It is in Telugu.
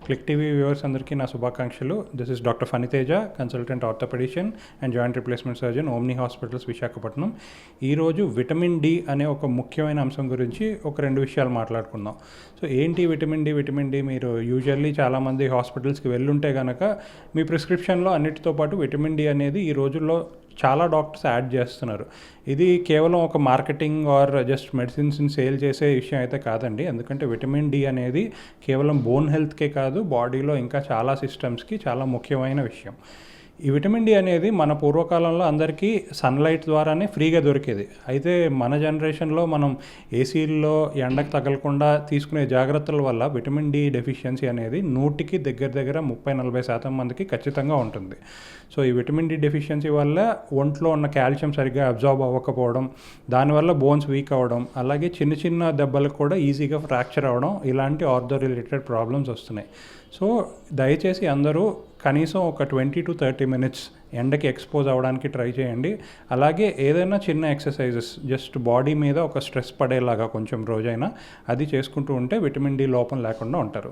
క్లిక్ టీవీ వ్యూవర్స్ అందరికీ నా శుభాకాంక్షలు. This is doctor Phaniteja, consultant orthopaedician and joint replacement surgeon, omni hospitals, Visakhapatnam. ఈరోజు విటమిన్ డి అనే ఒక ముఖ్యమైన అంశం గురించి ఒక 2 విషయాలు మాట్లాడుకుందాం. సో ఏంటి విటమిన్ డి? మీరు యూజువల్లీ చాలామంది హాస్పిటల్స్కి వెళ్ళుంటే కనుక మీ ప్రిస్క్రిప్షన్లో అన్నిటితో పాటు విటమిన్ డి అనేది ఈ రోజుల్లో చాలా డాక్టర్స్ యాడ్ చేస్తున్నారు. ఇది కేవలం ఒక మార్కెటింగ్ ఆర్ జస్ట్ మెడిసిన్స్ని సేల్ చేసే విషయం అయితే కాదండి. ఎందుకంటే విటమిన్ డి అనేది కేవలం బోన్ హెల్త్కే కాదు, బాడీలో ఇంకా చాలా సిస్టమ్స్కి చాలా ముఖ్యమైన విషయం. ఈ విటమిన్ డి అనేది మన పూర్వకాలంలో అందరికీ సన్లైట్ ద్వారానే ఫ్రీగా దొరికేది. అయితే మన జనరేషన్లో మనం ఏసీల్లో ఎండకు తగలకుండా తీసుకునే జాగ్రత్తల వల్ల విటమిన్ డి డెఫిషియన్సీ అనేది 100కి దగ్గర 30-40% మందికి ఖచ్చితంగా ఉంటుంది. సో ఈ విటమిన్ డి డెఫిషియన్సీ వల్ల ఒంట్లో ఉన్న కాల్షియం సరిగ్గా అబ్జార్బ్ అవ్వకపోవడం, దానివల్ల బోన్స్ వీక్ అవ్వడం, అలాగే చిన్న దెబ్బలకు కూడా ఈజీగా ఫ్రాక్చర్ అవ్వడం, ఇలాంటి ఆర్థో రిలేటెడ్ ప్రాబ్లమ్స్ వస్తున్నాయి. సో దయచేసి అందరూ కనీసం ఒక 20 to 30 minutes ఎండకి ఎక్స్పోజ్ అవ్వడానికి ట్రై చేయండి. అలాగే ఏదైనా చిన్న ఎక్సర్సైజెస్ జస్ట్ బాడీ మీద ఒక స్ట్రెస్ పడేలాగా కొంచెం రోజైనా అది చేసుకుంటూ ఉంటే విటమిన్ డి లోపం లేకుండా ఉంటారు.